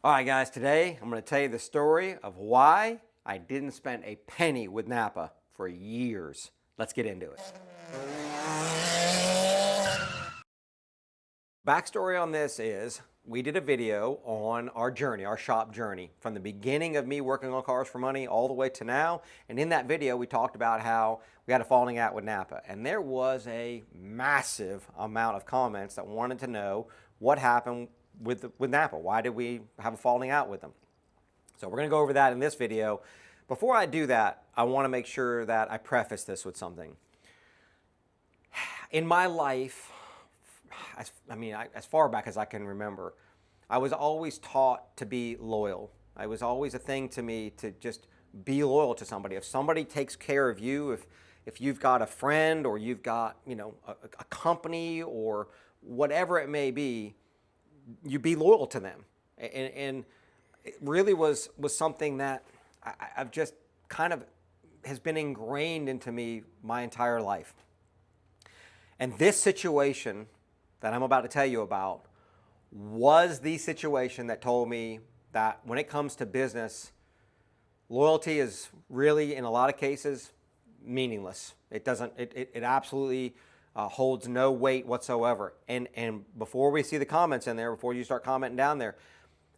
All right, guys, today I'm going to tell you the story of why I didn't spend a penny with Napa for years. Let's get into it. Backstory on this is we did a video on our journey, our shop journey, from the beginning of me working on cars for money all the way to now. And in that video, we talked about how we had a falling out with Napa. And there was a massive amount of comments that wanted to know what happened with Napa. Why did we have a falling out with them? So we're going to go over that in this video. Before I do that, I want to make sure that I preface this with something. In my life, as far back as I can remember, I was always taught to be loyal. It was always a thing to me to just be loyal to somebody. If somebody takes care of you, if you've got a friend or you've got a company or whatever it may be, you be loyal to them. And it really was something that I've just kind of has been ingrained into me my entire life. And this situation that I'm about to tell you about was the situation that told me that when it comes to business, loyalty is really, in a lot of cases, meaningless. It absolutely holds no weight whatsoever. And before we see the comments in there, before you start commenting down there,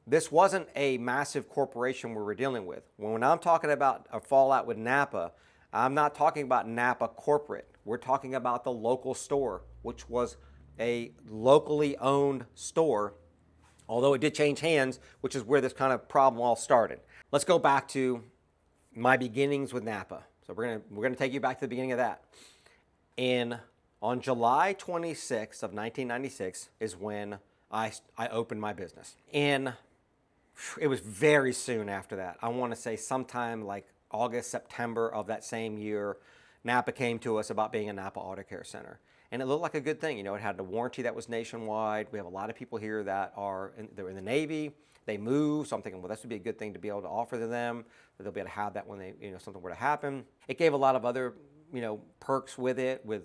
this wasn't a massive corporation we were dealing with. When I'm talking about a fallout with Napa, I'm not talking about Napa corporate. We're talking about the local store, which was a locally owned store, although it did change hands, which is where this kind of problem all started. Let's go back to my beginnings with Napa. So we're gonna take you back to the beginning of that. On July 26th of 1996 is when I opened my business. And it was very soon after that. I want to say sometime like August, September of that same year, Napa came to us about being a Napa Auto Care Center. And it looked like a good thing. It had a warranty that was nationwide. We have a lot of people here that they're in the Navy. They move, so I'm thinking, well, this would be a good thing to be able to offer to them, that they'll be able to have that when something were to happen. It gave a lot of other, perks with it, with,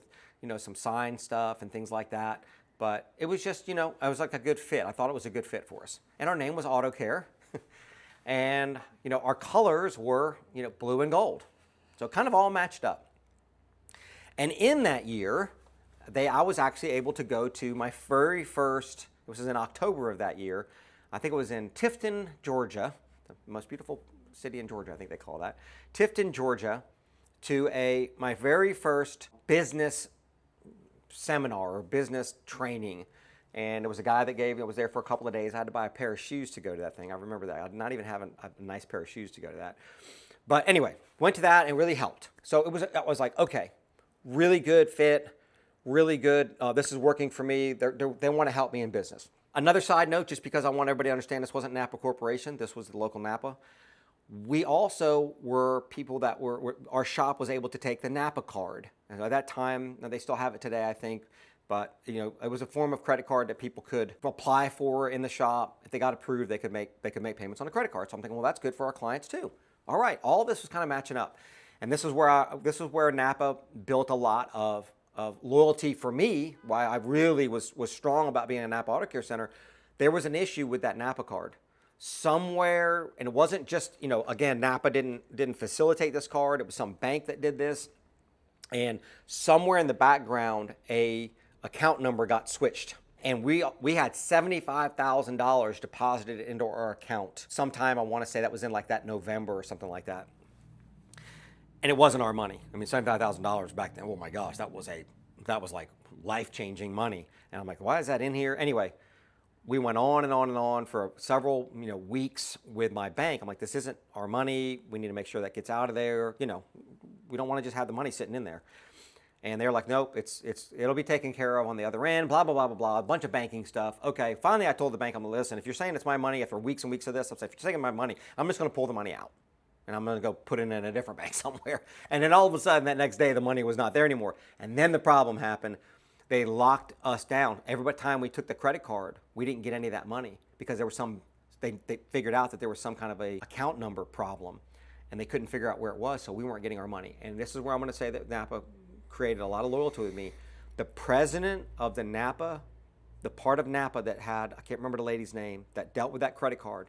some sign stuff and things like that. But it was just, it was like a good fit. I thought it was a good fit for us. And our name was Auto Care. And, our colors were, blue and gold. So it kind of all matched up. And in that year, I was actually able to go to my very first, this was in October of that year, I think it was in Tifton, Georgia, the most beautiful city in Georgia, I think they call that, Tifton, Georgia, to my very first business seminar or business training. And there was a guy that was there for a couple of days. I had to buy a pair of shoes to go to that thing. I remember that. I did not even have a nice pair of shoes to go to that. But anyway, went to that and it really helped. So I was like, okay, really good fit, really good. This is working for me. They want to help me in business. Another side note, just because I want everybody to understand, this wasn't Napa Corporation. This was the local Napa. We also were people that our shop was able to take the Napa card. And at that time, they still have it today, I think. But it was a form of credit card that people could apply for in the shop. If they got approved, they could make payments on a credit card. So I'm thinking, well, that's good for our clients too. All right, all this was kind of matching up, and this is where Napa built a lot of loyalty for me. Why I really was strong about being a Napa Auto Care Center. There was an issue with that Napa card somewhere, and it wasn't just again, Napa didn't facilitate this card. It was some bank that did this, and somewhere in the background a account number got switched, and we had $75,000 deposited into our account sometime. I want to say that was in like that November or something like that, and it wasn't our money. I mean, $75,000 back then. Oh my gosh, that was like life-changing money. And I'm like, why is that in here? Anyway, we went on and on and on for several weeks with my bank. I'm like, this isn't our money. We need to make sure that gets out of there. We don't want to just have the money sitting in there. And they're like, nope, it'll be taken care of on the other end, blah, blah, blah, blah, blah, a bunch of banking stuff. Okay, finally I told the bank, I'm going to listen, if you're saying it's my money after weeks and weeks of this, I'm saying, if you're taking my money, I'm just going to pull the money out. And I'm going to go put it in a different bank somewhere. And then all of a sudden, that next day, the money was not there anymore. And then the problem happened. They locked us down. Every time we took the credit card, we didn't get any of that money because there was they figured out that there was some kind of a account number problem. And they couldn't figure out where it was, so we weren't getting our money. And this is where I'm going to say that Napa created a lot of loyalty with me. The president of the Napa, the part of Napa that had, I can't remember the lady's name, that dealt with that credit card,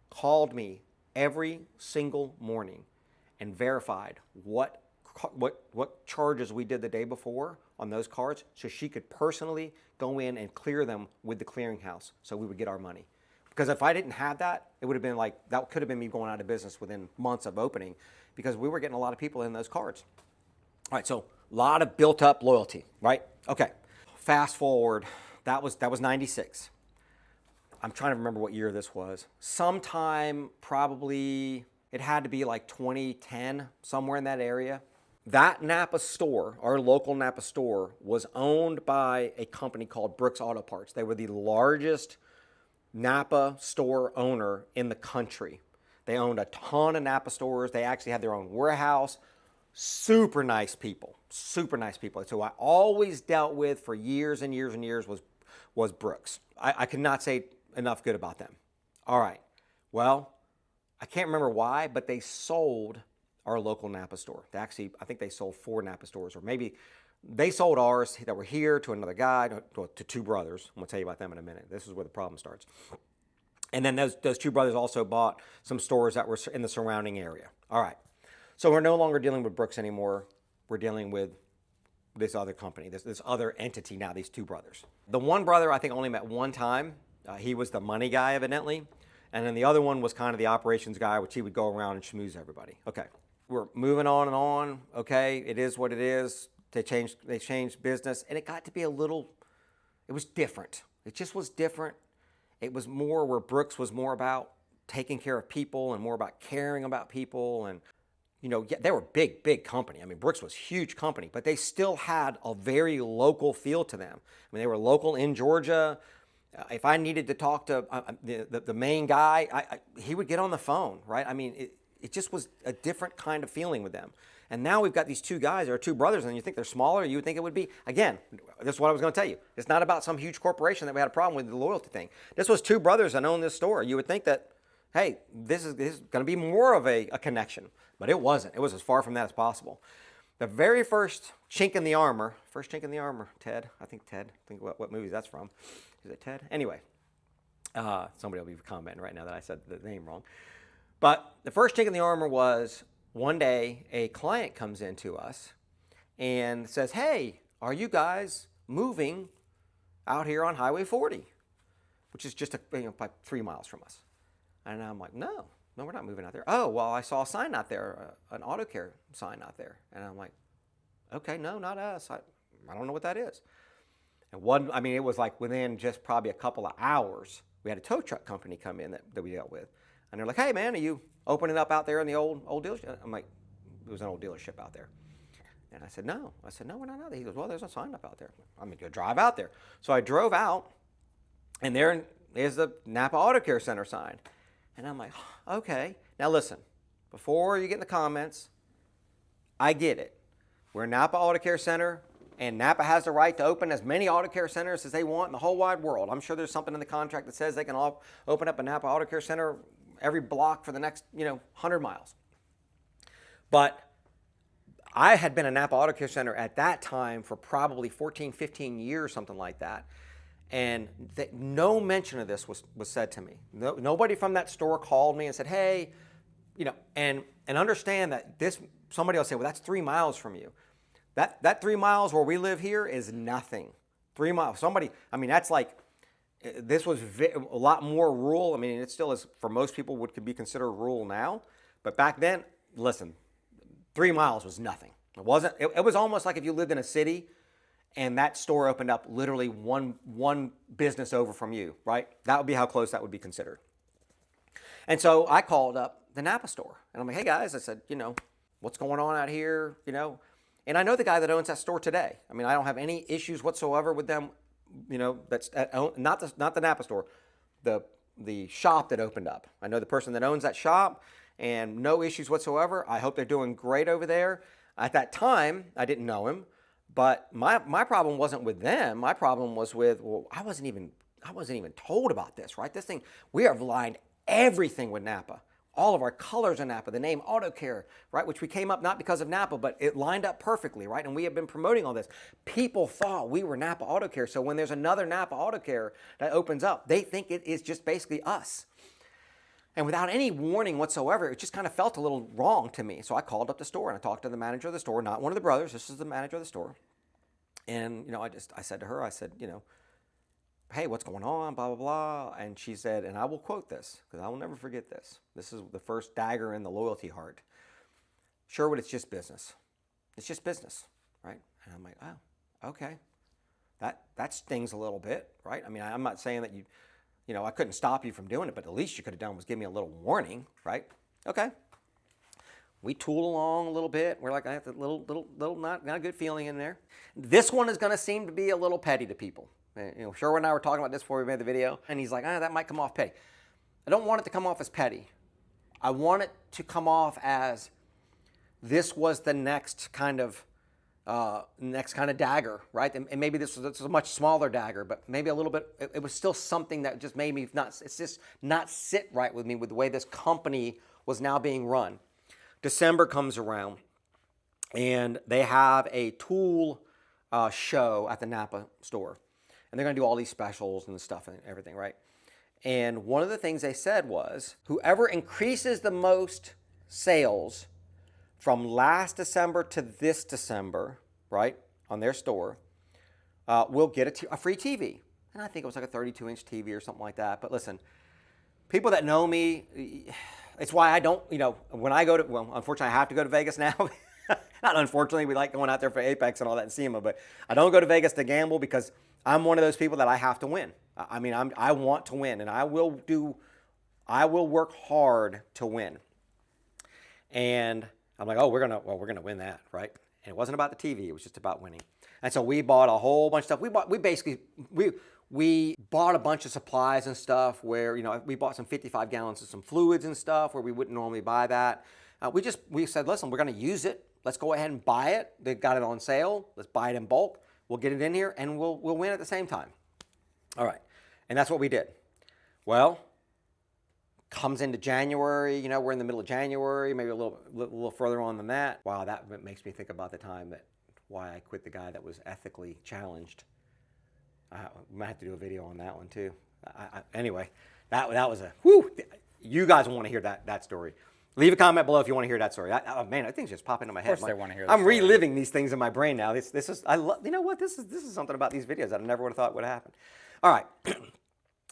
called me every single morning and verified what charges we did the day before on those cards, so she could personally go in and clear them with the clearinghouse so we would get our money. Because if I didn't have that, it would have been like, that could have been me going out of business within months of opening, because we were getting a lot of people in those cards. All right, so a lot of built up loyalty, right? Okay, fast forward, that was 96. I'm trying to remember what year this was. Sometime probably, it had to be like 2010, somewhere in that area. That Napa store, our local Napa store, was owned by a company called Brooks Auto Parts. They were the largest Napa store owner in the country. They owned a ton of Napa stores. They actually had their own warehouse. Super nice people, super nice people. So I always dealt with for years and years and years was Brooks. I could not say enough good about them. All right, well, I can't remember why, but they sold our local Napa store. They actually, I think they sold 4 Napa stores, or maybe they sold ours that were here to another guy, to 2 brothers. I'm gonna tell you about them in a minute. This is where the problem starts. And then those 2 brothers also bought some stores that were in the surrounding area. All right, so we're no longer dealing with Brooks anymore. We're dealing with this other company, this other entity now, these 2 brothers. The one brother I think only met one time. He was the money guy, evidently. And then the other one was kind of the operations guy, which he would go around and schmooze everybody. Okay, we're moving on and on. Okay, it is what it is. They changed business, and it got to be a little, it was different. It just was different. It was more where Brooks was more about taking care of people and more about caring about people. And, you know, yeah, they were big company. I mean, Brooks was huge company, but they still had a very local feel to them. I mean, they were local in Georgia. If I needed to talk to the main guy, he would get on the phone, right? I mean, it just was a different kind of feeling with them. And now we've got these 2 guys, or 2 brothers, and you think they're smaller, you would think it would be. Again, this is what I was going to tell you. It's not about some huge corporation that we had a problem with the loyalty thing. This was 2 brothers that owned this store. You would think that, hey, this is going to be more of a connection. But it wasn't. It was as far from that as possible. The very first chink in the armor, Ted. I think what movie that's from. Is it Ted? Anyway, somebody will be commenting right now that I said the name wrong. But the first chink in the armor was one day a client comes in to us and says, hey, are you guys moving out here on Highway 40? Which is just like 3 miles from us. And I'm like, no, we're not moving out there. Oh, well, I saw a sign out there, an auto care sign out there. And I'm like, okay, no, not us. I don't know what that is. And it was like within just probably a couple of hours, we had a tow truck company come in that we dealt with. And they're like, hey, man, are you opening up out there in the old dealership? I'm like, it was an old dealership out there. And I said, no, we're not out there. He goes, well, there's a sign up out there. I'm going to go drive out there. So I drove out, and there's the Napa Auto Care Center sign. And I'm like, okay. Now listen, before you get in the comments, I get it. We're Napa Auto Care Center, and Napa has the right to open as many auto care centers as they want in the whole wide world. I'm sure there's something in the contract that says they can all open up a Napa Auto Care Center every block for the next, 100 miles. But I had been a Napa Auto Care Center at that time for probably 14, 15 years, something like that. And no mention of this was said to me. Nobody from that store called me and said, hey, and understand that somebody will say, well, that's 3 miles from you. That 3 miles where we live here is nothing. 3 miles. That's like, this was a lot more rural. I mean, it still is, for most people, could be considered rural now. But back then, listen, 3 miles was nothing. It wasn't. It was almost like if you lived in a city and that store opened up literally one business over from you, right? That would be how close that would be considered. And so I called up the Napa store, and I'm like, hey guys, I said, what's going on out here, And I know the guy that owns that store today. I mean, I don't have any issues whatsoever with them, that's not the Napa store, the shop that opened up. I know the person that owns that shop, and no issues whatsoever. I hope they're doing great over there. At that time, I didn't know him, but my problem wasn't with them. My problem was with, I wasn't even told about this, right? This thing, we have lined everything with Napa. All of our colors in Napa, the name Auto Care, right? Which we came up not because of Napa, but it lined up perfectly, right? And we have been promoting all this. People thought we were Napa Auto Care. So when there's another Napa Auto Care that opens up, they think it is just basically us. And without any warning whatsoever, it just kind of felt a little wrong to me. So I called up the store and I talked to the manager of the store, not one of the brothers. This is the manager of the store. And, I said to her, I said, hey, what's going on, blah, blah, blah. And she said, and I will quote this, because I will never forget this. This is the first dagger in the loyalty heart. Sherwood, it's just business. It's just business, right? And I'm like, oh, okay. That stings a little bit, right? I mean, I'm not saying that I couldn't stop you from doing it, but the least you could have done was give me a little warning, right? Okay. We tool along a little bit. We're like, I have a little not a good feeling in there. This one is going to seem to be a little petty to people. Sherwood and I were talking about this before we made the video, and he's like, that might come off petty. I don't want it to come off as petty. I want it to come off as this was the next kind of dagger, right? And maybe this was a much smaller dagger, but maybe a little bit. It was still something that just made me not sit right with me with the way this company was now being run. December comes around, and they have a tool show at the Napa store, and they're going to do all these specials and stuff and everything, right? And one of the things they said was, whoever increases the most sales from last December to this December, right, on their store, will get a free TV. And I think it was like a 32-inch TV or something like that. But listen, people that know me, it's why I don't, when I go to, well, unfortunately, I have to go to Vegas now. Not unfortunately, we like going out there for Apex and all that and SEMA, but I don't go to Vegas to gamble because I'm one of those people that I have to win. I mean, I want to win, and I will work hard to win. And I'm like, we're gonna win that, right? And it wasn't about the TV; it was just about winning. And so we bought a whole bunch of stuff. We bought a bunch of supplies and stuff where we bought some 55 gallons of some fluids and stuff where we wouldn't normally buy that. We said, listen, we're gonna use it. Let's go ahead and buy it. They got it on sale. Let's buy it in bulk. We'll get it in here and we'll win at the same time. All right, and that's what we did. Well, comes into January, we're in the middle of January, maybe a little further on than that. Wow, that makes me think about the time why I quit the guy that was ethically challenged. We might have to do a video on that one too. Anyway, that was you guys want to hear that story. Leave a comment below if you want to hear that story. Man, that thing's just popping in my head. Of course they want to hear that I'm story. reliving these things in my brain now. This is, you know what? This is something about these videos that I never would have thought would happen. All right.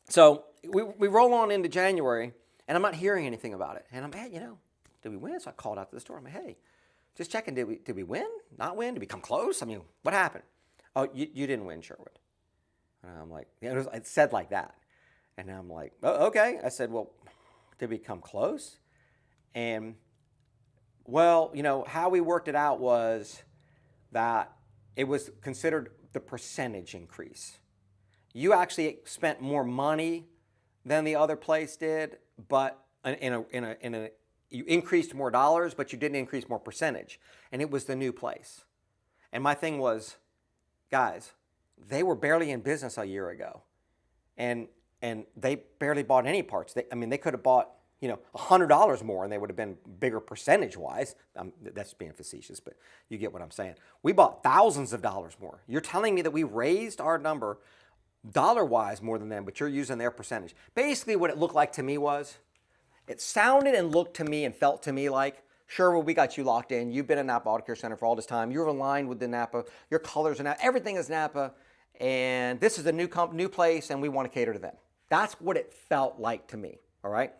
So we roll on into January, and I'm not hearing anything about it. And I'm, hey, did we win? So I called out to the store. I'm like, hey, just checking. Did we win? Not win? Did we come close? I mean, what happened? Oh, you didn't win, Sherwood. And I'm like, it said like that. And I'm like, oh, okay. I said, well, did we come close? And, well, how we worked it out was that it was considered the percentage increase. You actually spent more money than the other place did, but you increased more dollars, but you didn't increase more percentage. And it was the new place. And my thing was, guys, they were barely in business a year ago. And they barely bought any parts. They could have bought $100 more and they would have been bigger percentage-wise. That's being facetious, but you get what I'm saying. We bought thousands of dollars more. You're telling me that we raised our number dollar-wise more than them, but you're using their percentage. Basically, what it looked like to me was, it sounded and looked to me and felt to me like, Sherwood, we got you locked in. You've been in Napa Auto Care Center for all this time. You're aligned with the Napa. Your colors are Napa. Everything is Napa. And this is a new place, and we want to cater to them. That's what it felt like to me, all right?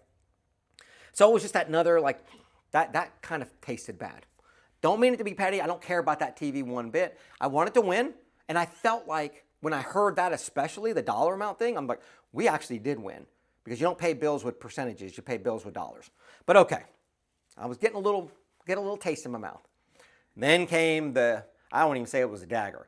So it was just another, that kind of tasted bad. Don't mean it to be petty. I don't care about that TV one bit. I wanted to win, and I felt like when I heard that, especially the dollar amount thing, I'm like, we actually did win because you don't pay bills with percentages. You pay bills with dollars. But okay, I was getting a little taste in my mouth. Then came I won't even say it was a dagger.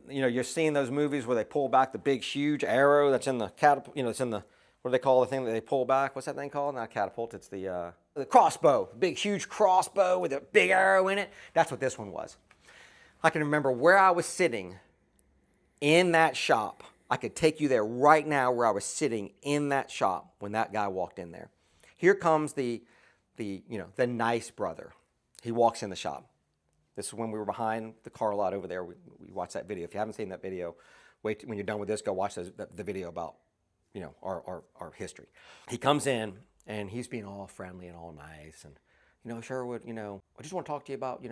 You're seeing those movies where they pull back the big, huge arrow that's in the catapult, it's in the, what do they call the thing that they pull back? What's that thing called? Not catapult, it's the crossbow. Big, huge crossbow with a big arrow in it. That's what this one was. I can remember where I was sitting in that shop. I could take you there right now where I was sitting in that shop when that guy walked in there. Here comes the nice brother. He walks in the shop. This is when we were behind the car lot over there. We watched that video. If you haven't seen that video, wait when you're done with this, go watch the video about our history. He comes in And he's being all friendly and all nice. And, Sherwood, I just want to talk to you about,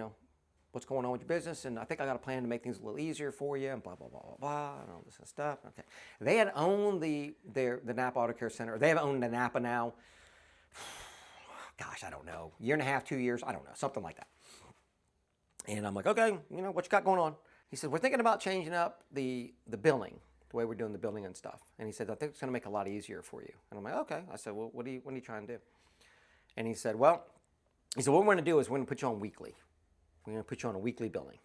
what's going on with your business. And I think I got a plan to make things a little easier for you and blah, blah, blah, blah, blah, and all this kind of stuff. Okay. They had owned the Napa Auto Care Center. They have owned the Napa now. Gosh, I don't know. Year and a half, 2 years. I don't know. Something like that. And I'm like, okay, what you got going on? He said, we're thinking about changing up the billing, the way we're doing the billing and stuff. And he said, I think it's going to make it a lot easier for you. And I'm like, okay. I said, well, what are you trying to do? And he said, what we're going to do is we're going to put you on weekly. We're going to put you on a weekly billing.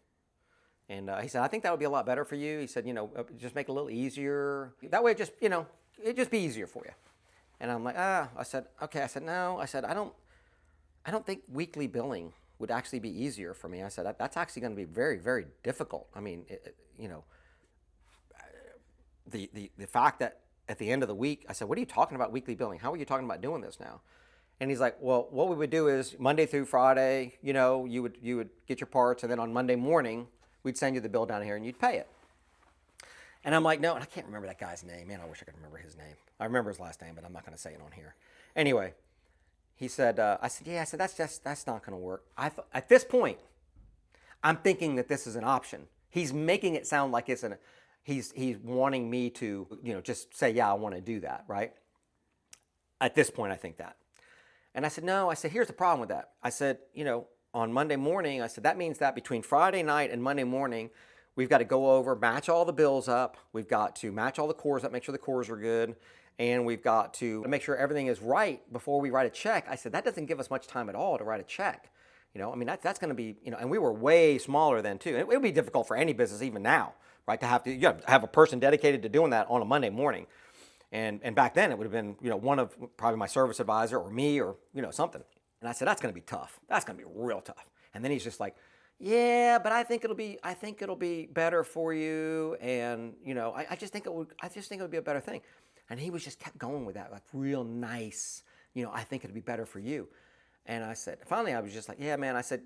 And he said, I think that would be a lot better for you. He said, just make it a little easier. That way, it'd just be easier for you. And I'm like, I said, okay. I said, no. I said, I don't think weekly billing would actually be easier for me. I said, that's actually going to be very, very difficult. I mean, the fact that at the end of the week, I said, what are you talking about weekly billing? How are you talking about doing this now? And he's like, well, what we would do is Monday through Friday, you would get your parts, and then on Monday morning, we'd send you the bill down here and you'd pay it. And I'm like, no, and I can't remember that guy's name. Man, I wish I could remember his name. I remember his last name, but I'm not going to say it on here. Anyway, he said, I said, that's not going to work. At this point, I'm thinking that this is an option. He's making it sound like he's wanting me to, just say, yeah, I want to do that, right? At this point, I think that. And I said, no. I said, here's the problem with that. I said, on Monday morning, I said, that means that between Friday night and Monday morning, we've got to go over, match all the bills up. We've got to match all the cores up, make sure the cores are good. And we've got to make sure everything is right before we write a check. I said, that doesn't give us much time at all to write a check. That's going to be, and we were way smaller then too. It would be difficult for any business even now, right? You have to have a person dedicated to doing that on a Monday morning. And back then it would have been, one of probably my service advisor or me or, something. And I said, that's going to be tough. That's going to be real tough. And then he's just like, yeah, but I think it'll be better for you. And, I just think it would be a better thing. And he was just kept going with that, like real nice, I think it'd be better for you. And I said, finally I was just like, yeah, man, I said,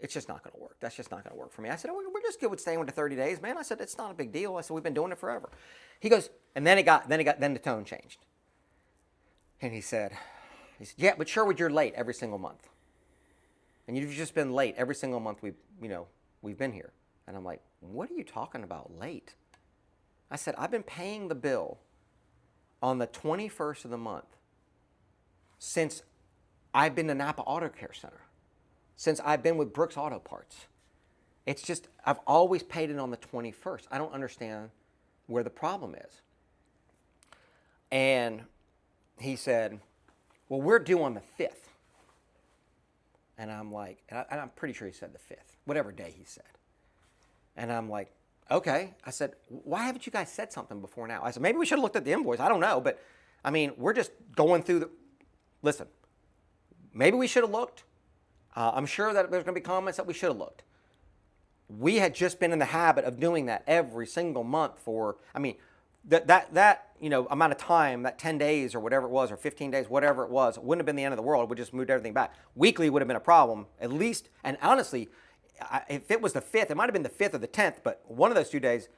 it's just not going to work. That's just not going to work for me. I said, we're just good with staying with the 30 days, man. I said, it's not a big deal. I said, we've been doing it forever. He goes, and then the tone changed. And he said, yeah, but Sherwood, you're late every single month. And you've just been late every single month we've been here. And I'm like, what are you talking about late? I said, I've been paying the bill on the 21st of the month since I've been to Napa Auto Care Center, since I've been with Brooks Auto Parts. It's just, I've always paid it on the 21st. I don't understand where the problem is. And he said, well, we're due on the 5th. And I'm like, and I'm pretty sure he said the 5th, whatever day he said. And I'm like, okay. I said, why haven't you guys said something before now? I said, maybe we should have looked at the invoice. I don't know. But, we're just going through listen, maybe we should have looked. I'm sure that there's going to be comments that we should have looked. We had just been in the habit of doing that every single month for, that amount of time, that 10 days or whatever it was, or 15 days, whatever it was, wouldn't have been the end of the world. We just moved everything back. Weekly would have been a problem, at least. And honestly, if it was the 5th, it might have been the 5th or the 10th, but one of those 2 days,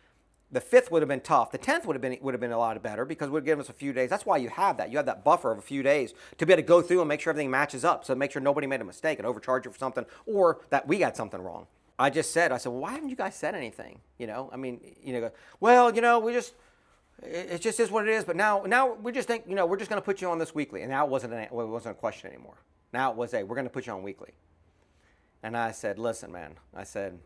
the 5th would have been tough. The 10th would have been a lot better because it would have given us a few days. That's why you have that. You have that buffer of a few days to be able to go through and make sure everything matches up. So make sure nobody made a mistake and overcharge you for something, or that we got something wrong. I said, well, why haven't you guys said anything? Well, we just, it just is what it is. But now we just think, we're just going to put you on this weekly. And now it wasn't a question anymore. Now it was we're going to put you on weekly. And I said, listen, man, I said,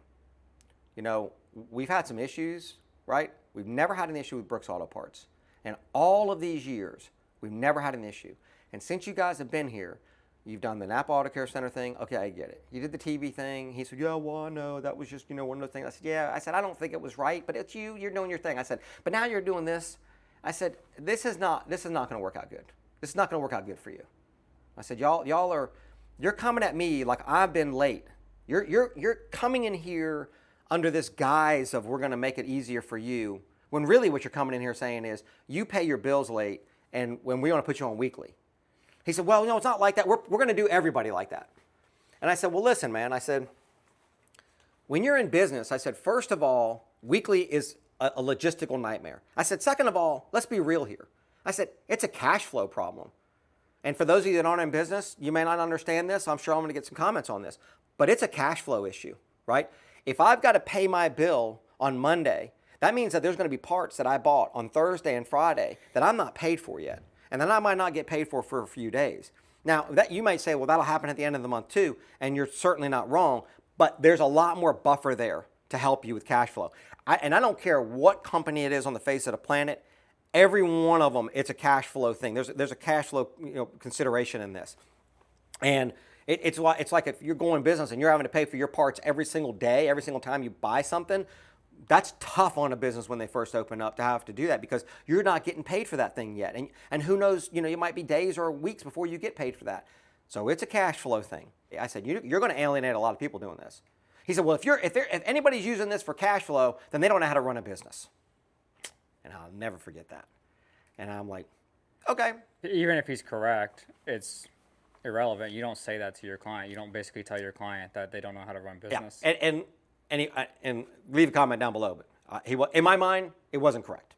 we've had some issues, right? We've never had an issue with Brooks Auto Parts. And all of these years, we've never had an issue. And since you guys have been here, you've done the Napa Auto Care Center thing. Okay, I get it. You did the TV thing. He said, yeah, well, I know. That was just, one of the things. I said, yeah. I said, I don't think it was right, but it's you. You're doing your thing. I said, but now you're doing this. I said, this is not going to work out good. This is not going to work out good for you. I said, you're coming at me like I've been late. You're coming in here under this guise of we're going to make it easier for you, when really what you're coming in here saying is you pay your bills late and when we want to put you on weekly. He said, well, no, it's not like that. We're going to do everybody like that. And I said, well, listen, man. I said, when you're in business, I said, first of all, weekly is a logistical nightmare. I said, second of all, let's be real here. I said, it's a cash flow problem. And for those of you that aren't in business, you may not understand this. I'm sure I'm going to get some comments on this. But it's a cash flow issue, right? If I've got to pay my bill on Monday, that means that there's going to be parts that I bought on Thursday and Friday that I'm not paid for yet. And then I might not get paid for a few days. Now, that you might say, well, that'll happen at the end of the month too, and you're certainly not wrong, but there's a lot more buffer there to help you with cash flow. And I don't care what company it is on the face of the planet, every one of them, it's a cash flow thing. There's a cash flow consideration in this. And it's like if you're going business and you're having to pay for your parts every single day, every single time you buy something, that's tough on a business when they first open up to have to do that because you're not getting paid for that thing yet. And who knows, you might be days or weeks before you get paid for that. So it's a cash flow thing. I said, you're going to alienate a lot of people doing this. He said, well, if anybody's using this for cash flow, then they don't know how to run a business. And I'll never forget that. And I'm like, okay. Even if he's correct, it's irrelevant. You don't say that to your client. You don't basically tell your client that they don't know how to run business. Yeah. And leave a comment down below. But in my mind, it wasn't correct.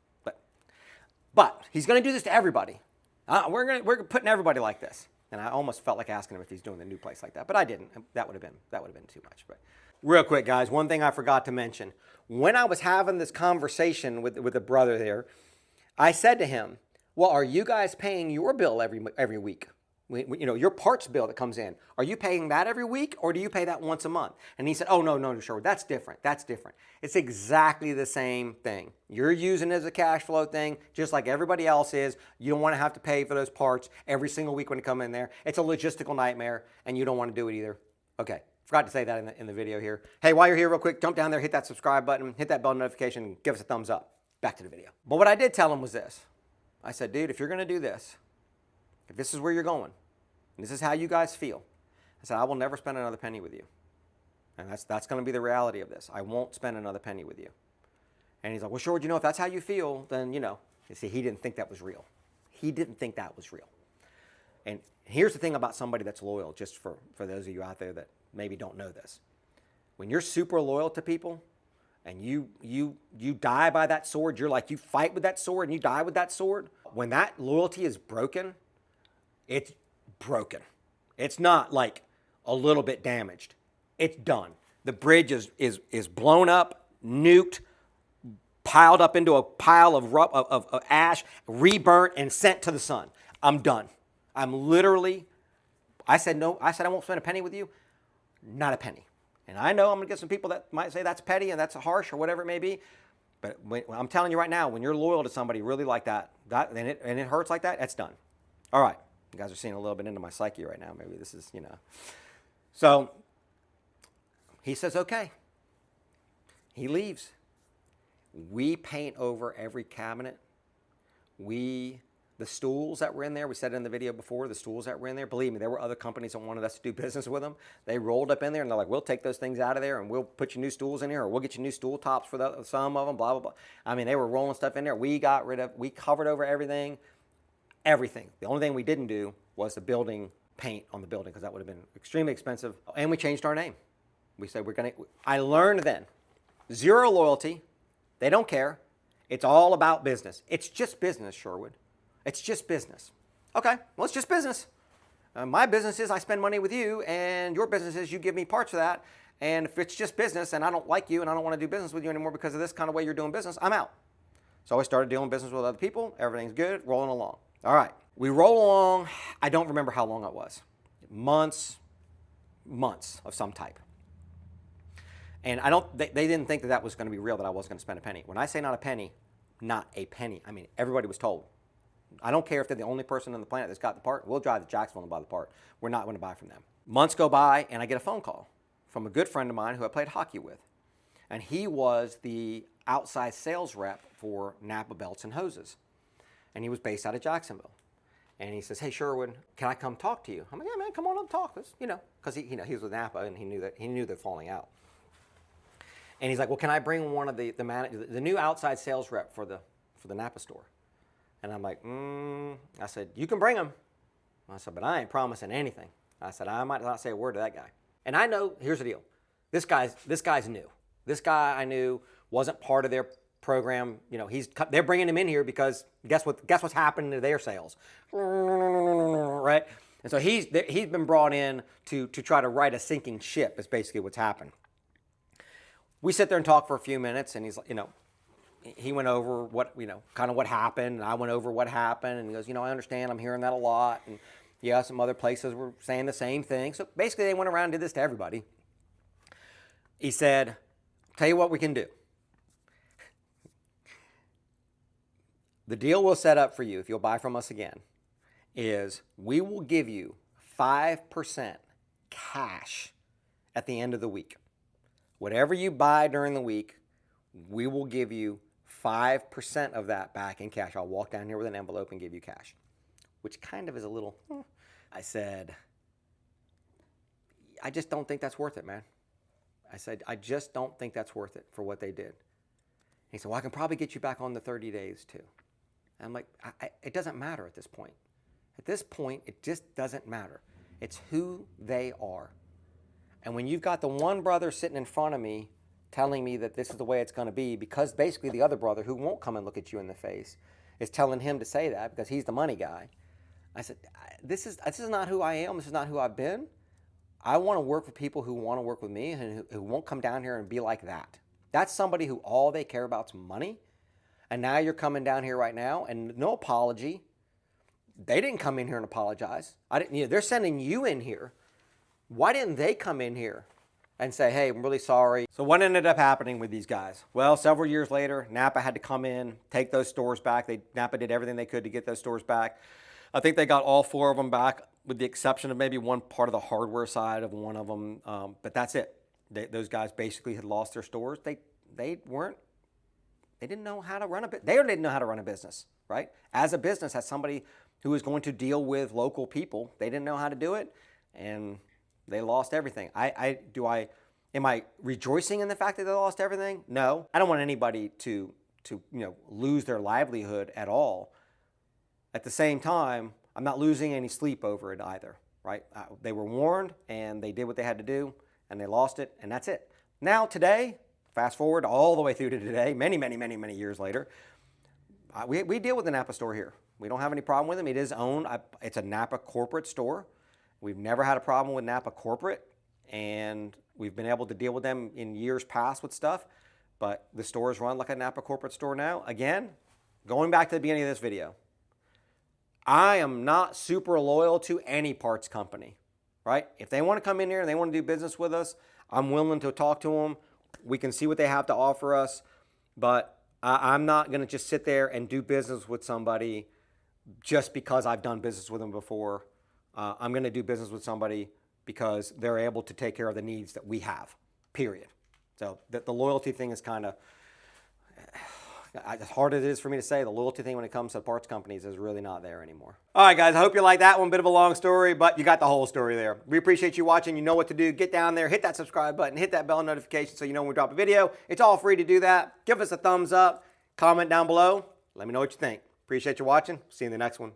But he's going to do this to everybody. We're putting everybody like this. And I almost felt like asking him if he's doing the new place like that, but I didn't. That would have been too much. But real quick, guys, one thing I forgot to mention. When I was having this conversation with a brother there, I said to him, well, are you guys paying your bill every week? Your parts bill that comes in, are you paying that every week or do you pay that once a month? And he said, oh, no, Sherwood, that's different. It's exactly the same thing. You're using it as a cash flow thing, just like everybody else is. You don't want to have to pay for those parts every single week when they come in there. It's a logistical nightmare and you don't want to do it either. Okay, forgot to say that in the video here. Hey, while you're here real quick, jump down there, hit that subscribe button, hit that bell notification, and give us a thumbs up. Back to the video. But what I did tell him was this. I said, dude, if you're going to do this, if this is where you're going, and this is how you guys feel, I said, I will never spend another penny with you. And that's going to be the reality of this. I won't spend another penny with you. And he's like, well, sure, if that's how you feel, then, You see, he didn't think that was real. He didn't think that was real. And here's the thing about somebody that's loyal, just for those of you out there that maybe don't know this. When you're super loyal to people and you die by that sword, you fight with that sword and you die with that sword, when that loyalty is broken, it's broken. It's not like a little bit damaged. It's done. The bridge is blown up, nuked, piled up into a pile of ash, reburnt, and sent to the sun. I'm done. I said no. I said I won't spend a penny with you. Not a penny. And I know I'm going to get some people that might say that's petty and that's harsh or whatever it may be. But I'm telling you right now, when you're loyal to somebody really like that and it hurts like that, it's done. All right. You guys are seeing a little bit into my psyche right now. Maybe this is, So he says, okay. He leaves. We paint over every cabinet. The stools that were in there, we said it in the video before, the stools that were in there, believe me, there were other companies that wanted us to do business with them. They rolled up in there and they're like, we'll take those things out of there and we'll put you new stools in here or we'll get you new stool tops for some of them, blah, blah, blah. I mean, they were rolling stuff in there. We covered over everything. The only thing we didn't do was the building paint on the building because that would have been extremely expensive. And we changed our name. We said I learned then, zero loyalty. They don't care. It's all about business. It's just business, Sherwood. It's just business. Okay, well, it's just business. My business is I spend money with you, and your business is you give me parts of that. And if it's just business and I don't like you and I don't want to do business with you anymore because of this kind of way you're doing business, I'm out. So I started doing business with other people. Everything's good, rolling along. All right, we roll along. I don't remember how long it was. Months of some type. And they didn't think that was going to be real, that I wasn't going to spend a penny. When I say not a penny, I mean, everybody was told. I don't care if they're the only person on the planet that's got the part. We'll drive to Jacksonville and buy the part. We're not going to buy from them. Months go by, and I get a phone call from a good friend of mine who I played hockey with. And he was the outside sales rep for Napa belts and hoses. And he was based out of Jacksonville. And he says, hey, Sherwood, can I come talk to you? I'm like, yeah, man, come on up, talk. Because he was with Napa, and he knew they're falling out. And he's like, well, can I bring one of the new outside sales rep for the Napa store? And I'm like, I said, you can bring him. I said, but I ain't promising anything. I said, I might not say a word to that guy. And I know, here's the deal. This guy's new. This guy I knew wasn't part of their program, they're bringing him in here because guess what's happening to their sales, right? And so he's been brought in to try to right a sinking ship. Is basically what's happened. We sit there and talk for a few minutes, and he's, he went over what, kind of what happened, and I went over what happened, and he goes, I understand, I'm hearing that a lot, and yeah, some other places were saying the same thing. So basically they went around and did this to everybody. He said, tell you what we can do. The deal we'll set up for you, if you'll buy from us again, is we will give you 5% cash at the end of the week. Whatever you buy during the week, we will give you 5% of that back in cash. I'll walk down here with an envelope and give you cash, which kind of is a little, I said, I just don't think that's worth it, man. I said, I just don't think that's worth it for what they did. He said, well, I can probably get you back on the 30 days too. And I'm like, it doesn't matter at this point. At this point, it just doesn't matter. It's who they are. And when you've got the one brother sitting in front of me telling me that this is the way it's going to be, because basically the other brother, who won't come and look at you in the face, is telling him to say that because he's the money guy. I said, this is not who I am. This is not who I've been. I want to work with people who want to work with me and who won't come down here and be like that. That's somebody who all they care about is money. And now you're coming down here right now and no apology. They didn't come in here and apologize. They're sending you in here. Why didn't they come in here and say, hey, I'm really sorry? So what ended up happening with these guys? Well, several years later, Napa had to come in, take those stores back. Napa did everything they could to get those stores back. I think they got all 4 of them back, with the exception of maybe one part of the hardware side of one of them. But that's it. Those guys basically had lost their stores. They didn't know how to run a business. They didn't know how to run a business, right? As a business, as somebody who was going to deal with local people, they didn't know how to do it, and they lost everything. Am I rejoicing in the fact that they lost everything? No. I don't want anybody to lose their livelihood at all. At the same time, I'm not losing any sleep over it either, right? They were warned, and they did what they had to do, and they lost it, and that's it. Now, today, fast forward all the way through to today, many, many, many, many years later, we deal with the Napa store here. We don't have any problem with them. It is owned. It's a Napa corporate store. We've never had a problem with Napa corporate, and we've been able to deal with them in years past with stuff, but the store is run like a Napa corporate store now. Again, going back to the beginning of this video, I am not super loyal to any parts company, right? If they want to come in here and they want to do business with us, I'm willing to talk to them. We can see what they have to offer us, but I'm not going to just sit there and do business with somebody just because I've done business with them before. I'm going to do business with somebody because they're able to take care of the needs that we have, period. So the loyalty thing is kind of, as hard as it is for me to say, the loyalty thing when it comes to parts companies is really not there anymore. All right, guys, I hope you like that one. Bit of a long story, but you got the whole story there. We appreciate you watching. You know what to do. Get down there, hit that subscribe button, hit that bell notification so you know when we drop a video. It's all free to do that. Give us a thumbs up, comment down below. Let me know what you think. Appreciate you watching. See you in the next one.